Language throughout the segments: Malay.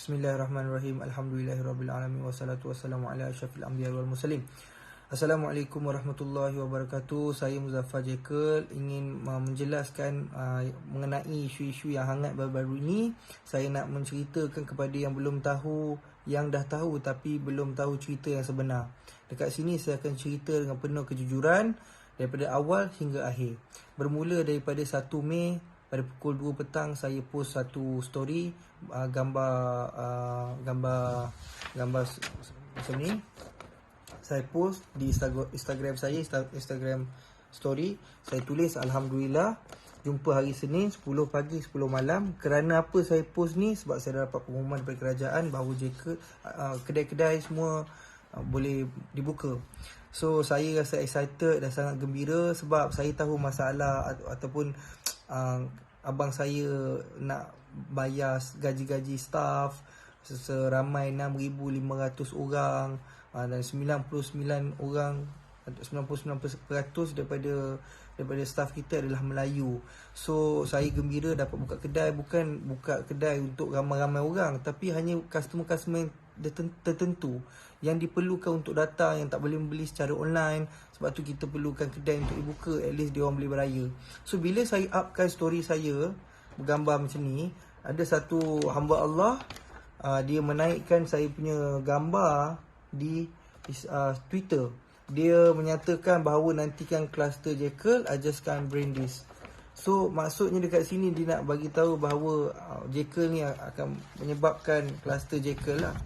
Bismillahirrahmanirrahim. Alhamdulillahirabbil alamin wassalatu wassalamu ala asyrafil anbiya'i wal mursalin. Assalamualaikum warahmatullahi wabarakatuh. Saya Muzaffar Jekyll ingin menjelaskan mengenai isu-isu yang hangat baru-baru ini. Saya nak menceritakan kepada yang belum tahu, yang dah tahu tapi belum tahu cerita yang sebenar. Dekat sini saya akan cerita dengan penuh kejujuran daripada awal hingga akhir. Bermula daripada 1 Mei pada pukul 2 petang saya post satu story gambar macam ni. Saya post di Instagram saya, Instagram story. Saya tulis Alhamdulillah jumpa hari Senin 10 pagi 10 malam. Kerana apa saya post ni? Sebab saya dah dapat pengumuman daripada kerajaan bahawa kedai-kedai semua boleh dibuka. So saya rasa excited dan sangat gembira sebab saya tahu masalah ataupun abang saya nak bayar gaji-gaji staff seramai 6,500 orang dan 99% daripada staff kita adalah Melayu. So saya gembira dapat buka kedai, bukan buka kedai untuk ramai-ramai orang, tapi hanya customer-customer tertentu yang diperlukan untuk datang, yang tak boleh membeli secara online. Sebab tu kita perlukan kedai untuk dibuka, at least dia orang boleh beraya. So bila saya upkan story saya bergambar macam ni, ada satu hamba Allah, dia menaikkan saya punya gambar di Twitter. Dia menyatakan bahawa nantikan kluster Jekyll, I just can't bring this. So maksudnya dekat sini dia nak bagi tahu bahawa Jekyll ni akan menyebabkan kluster Jekyll lah.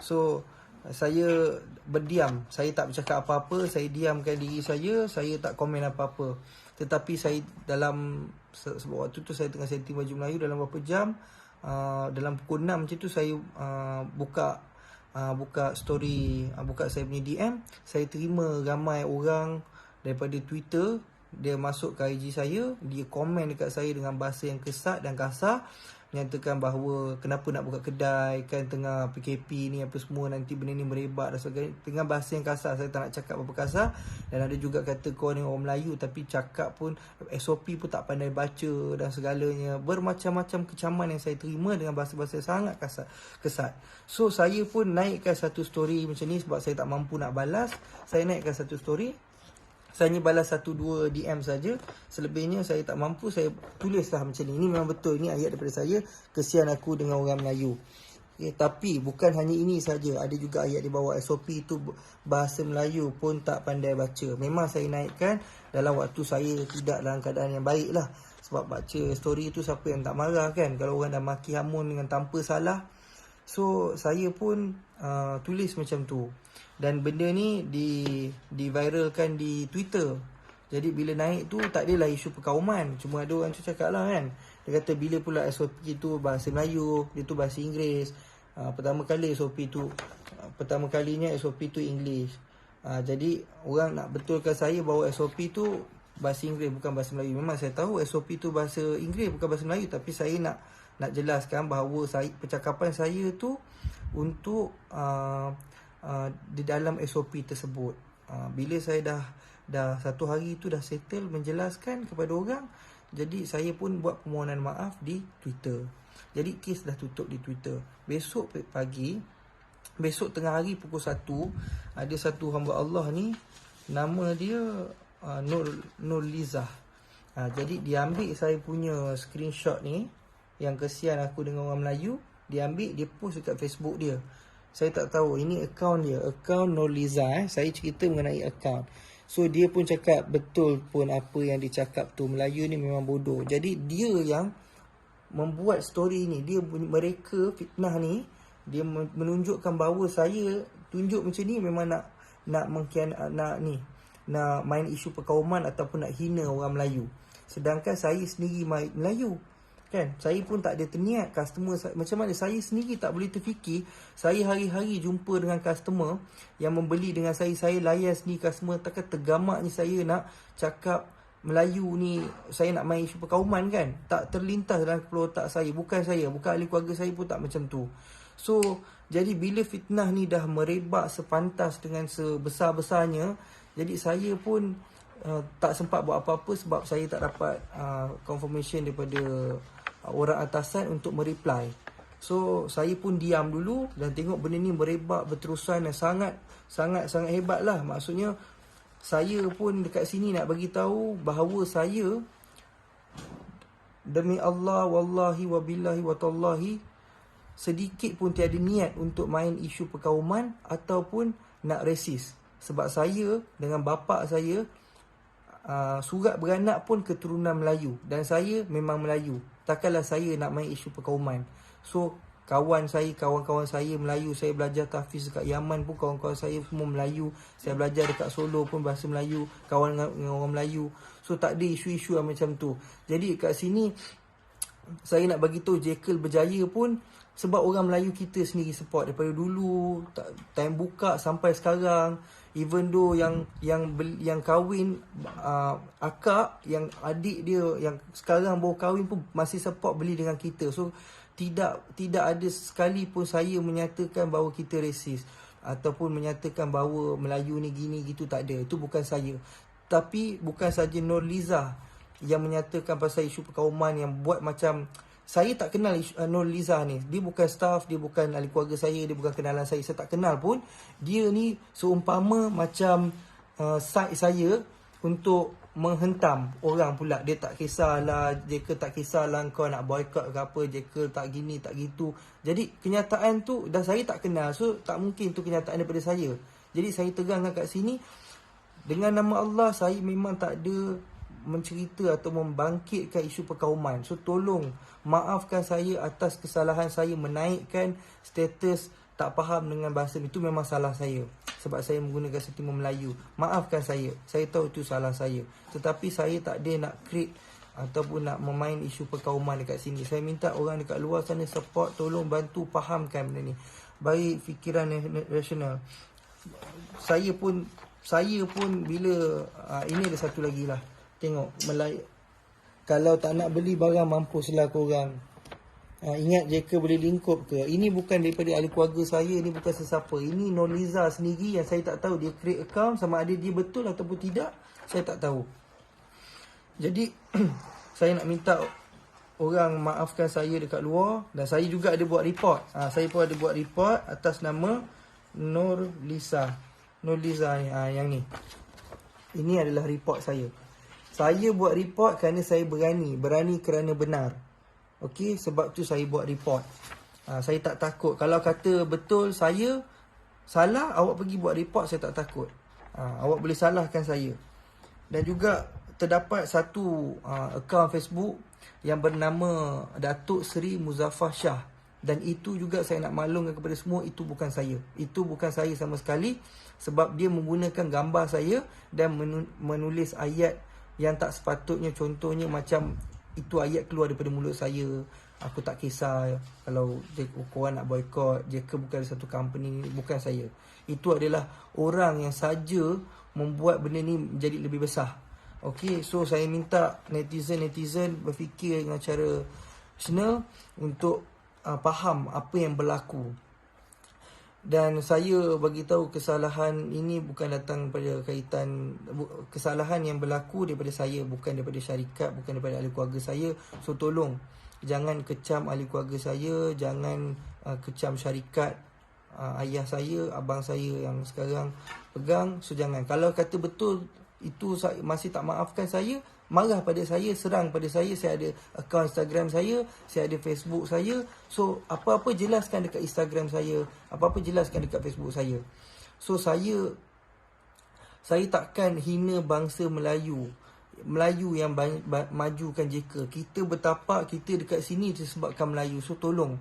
So saya berdiam, saya tak bercakap apa-apa, saya diamkan diri saya tak komen apa-apa. Tetapi saya sebab waktu tu saya tengah setting baju Melayu, dalam beberapa jam, dalam pukul 6 macam tu saya buka story, buka saya punya DM. Saya terima ramai orang daripada Twitter, dia masuk ke IG saya, dia komen dekat saya dengan bahasa yang kesat dan kasar, menyatakan bahawa kenapa nak buka kedai, kan tengah PKP ni apa semua, nanti benda ni merebak dan sebagainya, dengan bahasa yang kasar. Saya tak nak cakap apa kasar. Dan ada juga kata kau ni orang Melayu tapi cakap pun SOP pun tak pandai baca dan segalanya. Bermacam-macam kecaman yang saya terima dengan bahasa-bahasa sangat kesat. So saya pun naikkan satu story macam ni sebab saya tak mampu nak balas. Saya naikkan satu story, saya hanya balas 1-2 DM saja. Selebihnya saya tak mampu, saya tulislah macam ni. Ini memang betul, ini ayat daripada saya. Kesian aku dengan orang Melayu. Okay, tapi bukan hanya ini saja, ada juga ayat di bawah. SOP itu bahasa Melayu pun tak pandai baca. Memang saya naikkan dalam waktu saya tidak dalam keadaan yang baik lah. Sebab baca story itu siapa yang tak marah kan, kalau orang dah maki hamun dengan tanpa salah. So saya pun tulis macam tu. Dan benda ni diviralkan di Twitter. Jadi bila naik tu tak adalah isu perkauman. Cuma ada orang tu cakap lah kan, dia kata bila pula SOP tu bahasa Melayu, dia tu bahasa Inggeris. Pertama kalinya SOP tu English. Jadi orang nak betulkan saya bahawa SOP tu bahasa Inggeris bukan bahasa Melayu. Memang saya tahu SOP tu bahasa Inggeris bukan bahasa Melayu, tapi saya nak jelaskan bahawa percakapan saya tu untuk di dalam SOP tersebut. Bila saya dah satu hari tu dah settle menjelaskan kepada orang, jadi saya pun buat permohonan maaf di Twitter. Jadi kes dah tutup di Twitter. Besok tengah hari pukul 1, ada satu hamba Allah ni, nama dia Nur Lizah. Jadi dia ambil saya punya screenshot ni, yang kesian aku dengan orang Melayu, dia ambil, dia post dekat Facebook dia. Saya tak tahu, ini akaun dia, akaun Nurliza. Saya cerita mengenai akaun. So dia pun cakap betul pun apa yang dicakap tu, Melayu ni memang bodoh. Jadi dia yang membuat story ni, mereka fitnah ni, dia menunjukkan bahawa saya tunjuk macam ni memang nak main isu perkauman ataupun nak hina orang Melayu. Sedangkan saya sendiri Melayu kan, saya pun tak ada terniat. Customer macam mana saya sendiri tak boleh terfikir. Saya hari-hari jumpa dengan customer yang membeli dengan saya layan sendiri customer. Takkan tergamaknya saya nak cakap Melayu ni, saya nak main isu perkauman kan. Tak terlintas dalam kepala otak saya. Bukan ahli keluarga saya pun tak macam tu. So jadi bila fitnah ni dah merebak sepantas dengan sebesar-besarnya, jadi saya pun tak sempat buat apa-apa sebab saya tak dapat confirmation daripada orang atasan untuk mereply. So saya pun diam dulu dan tengok benda ni merebak berterusan dan sangat hebat lah. Maksudnya saya pun dekat sini nak bagi tahu bahawa saya, demi Allah, wallahi wabillahi watallahi, sedikit pun tiada niat untuk main isu perkauman ataupun nak resis. Sebab saya dengan bapa saya surat beranak pun keturunan Melayu dan saya memang Melayu. Takkanlah saya nak main isu perkauman. So kawan kawan saya Melayu, saya belajar tahfiz dekat Yaman pun kawan-kawan saya semua Melayu. Saya belajar dekat Solo pun bahasa Melayu, kawan dengan orang Melayu. So tak ada isu-isu macam tu. Jadi kat sini saya nak bagi tahu Jekyll berjaya pun sebab orang Melayu kita sendiri support daripada dulu, time buka sampai sekarang. Even though yang kahwin akak, yang adik dia yang sekarang baru kahwin pun masih support beli dengan kita. So tidak ada sekali pun saya menyatakan bahawa kita resis ataupun menyatakan bahawa Melayu ni gini gitu, tak ada. Itu bukan saya. Tapi bukan saja Nurliza yang menyatakan pasal isu perkauman, yang buat macam saya tak kenal Nurliza ni. Dia bukan staff, dia bukan ahli keluarga saya, dia bukan kenalan saya tak kenal pun. Dia ni seumpama macam side saya untuk menghentam orang pula. Dia tak kisahlah, Jekyll tak kisahlah kau nak boycott ke apa, Jekyll tak gini tak gitu. Jadi kenyataan tu dah saya tak kenal, so tak mungkin tu kenyataan daripada saya. Jadi saya terangkan kat sini, dengan nama Allah saya memang tak ada mencerita atau membangkitkan isu perkauman. So tolong maafkan saya atas kesalahan saya menaikkan status tak faham dengan bahasa. Itu memang salah saya sebab saya menggunakan sentimen Melayu. Maafkan saya. Saya tahu itu salah saya. Tetapi saya tak ada nak create ataupun nak memain isu perkauman dekat sini. Saya minta orang dekat luar sana support, tolong bantu fahamkan benda ni. Bagi fikiran rasional. Saya pun bila ini ada satu lagi lah. Tengok, kalau tak nak beli barang, mampuslah korang. Ingat Jekyll boleh lingkup ke? Ini bukan daripada ahli keluarga saya, ini bukan sesiapa. Ini Nurliza sendiri yang saya tak tahu dia create account, sama ada dia betul ataupun tidak, saya tak tahu. Jadi saya nak minta orang maafkan saya dekat luar. Dan saya juga ada buat report. Saya pun ada buat report atas nama Nurliza ni, yang ni. Ini adalah report saya. Saya buat report kerana saya berani kerana benar. Okey, sebab tu saya buat report. Saya tak takut. Kalau kata betul saya salah, awak pergi buat report, saya tak takut. Awak boleh salahkan saya. Dan juga terdapat satu akaun Facebook yang bernama Datuk Seri Muzaffar Shah. Dan itu juga saya nak maklumkan kepada semua, itu bukan saya. Itu bukan saya sama sekali. Sebab dia menggunakan gambar saya dan menulis ayat yang tak sepatutnya. Contohnya macam itu ayat keluar daripada mulut saya. Aku tak kisah kalau korang nak boycott, Jekyll bukan satu company. Bukan saya. Itu adalah orang yang saja membuat benda ni menjadi lebih besar. Okey, so saya minta netizen berfikir dengan cara rasional untuk faham apa yang berlaku. Dan saya bagi tahu kesalahan ini bukan datang pada kaitan, kesalahan yang berlaku daripada saya, bukan daripada syarikat, bukan daripada ahli keluarga saya. So tolong jangan kecam ahli keluarga saya, jangan kecam syarikat ayah saya, abang saya yang sekarang pegang. So jangan. Kalau kata betul itu masih tak maafkan saya, marah pada saya, serang pada saya ada akaun Instagram saya ada Facebook saya. So apa-apa jelaskan dekat Instagram saya, apa-apa jelaskan dekat Facebook saya. So saya takkan hina bangsa Melayu yang majukan Jekyll. Kita bertapak, kita dekat sini disebabkan Melayu. So tolong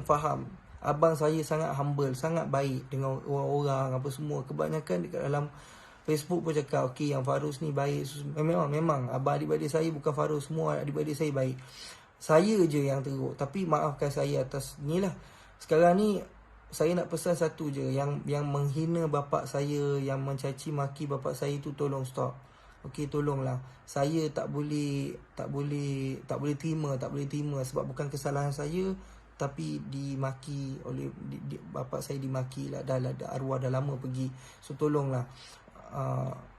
faham. Abang saya sangat humble, sangat baik dengan orang-orang apa semua. Kebanyakan dekat dalam Facebook pun cakap, okey yang Farus ni baik. Memang abang adik-adik saya bukan Farus, semua adik-adik saya baik. Saya je yang teruk. Tapi maafkan saya atas ni lah. Sekarang ni saya nak pesan satu je, yang menghina bapak saya, yang mencaci maki bapak saya tu tolong stop. Okey, tolonglah. Saya tak boleh terima sebab bukan kesalahan saya, tapi dimaki oleh bapak saya, dimaki lah, dah arwah dah lama pergi. So tolonglah.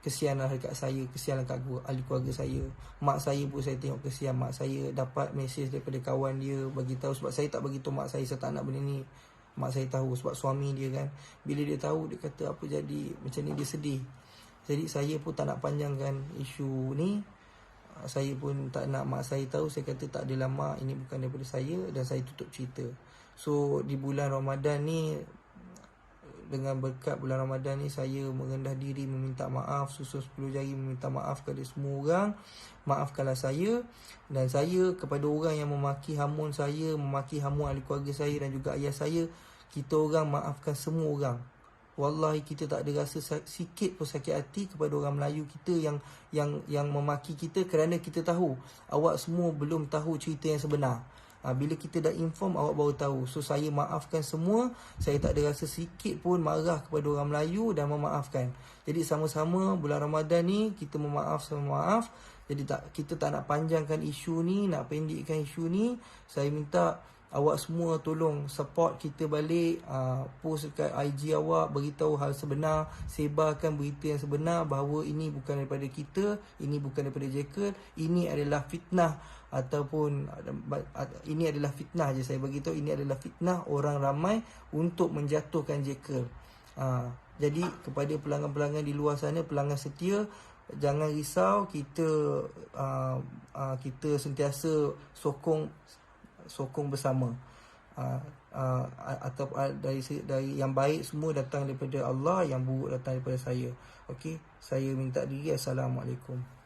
kesianlah dekat saya, kesianlah kat ahli keluarga saya. Mak saya pun saya tengok kesian mak saya, dapat mesej daripada kawan dia bagi tahu, sebab saya tak bagi tahu mak saya tak nak benda ni. Mak saya tahu sebab suami dia kan. Bila dia tahu, dia kata apa jadi, macam ni dia sedih. Jadi saya pun tak nak panjangkan isu ni. Saya pun tak nak mak saya tahu. Saya kata tak adalah mak, ini bukan daripada saya, dan saya tutup cerita. So di bulan Ramadan ni, dengan berkat bulan Ramadan ni, saya merendah diri meminta maaf, susun 10 jari meminta maaf kepada semua orang. Maafkanlah saya, dan saya kepada orang yang memaki hamun saya, memaki hamun ahli keluarga saya dan juga ayah saya, kita orang maafkan semua orang. Wallahi kita tak ada rasa sikit pun sakit hati kepada orang Melayu kita yang memaki kita, kerana kita tahu awak semua belum tahu cerita yang sebenar. Bila kita dah inform, awak baru tahu. So saya maafkan semua. Saya tak ada rasa sikit pun marah kepada orang Melayu dan memaafkan. Jadi sama-sama bulan Ramadan ni kita memaaf sama maaf. Jadi kita tak nak panjangkan isu ni, nak pendekkan isu ni. Saya minta awak semua tolong support kita balik, post dekat IG awak, beritahu hal sebenar, sebarkan berita yang sebenar bahawa ini bukan daripada kita, ini bukan daripada Jekyll, ini adalah fitnah, ataupun ini adalah fitnah je saya beritahu, ini adalah fitnah orang ramai untuk menjatuhkan Jekyll. Jadi kepada pelanggan-pelanggan di luar sana, pelanggan setia, jangan risau, kita sentiasa sokong bersama. Atau dari yang baik semua datang daripada Allah, yang buruk datang daripada saya. Okey, saya minta diri. Assalamualaikum.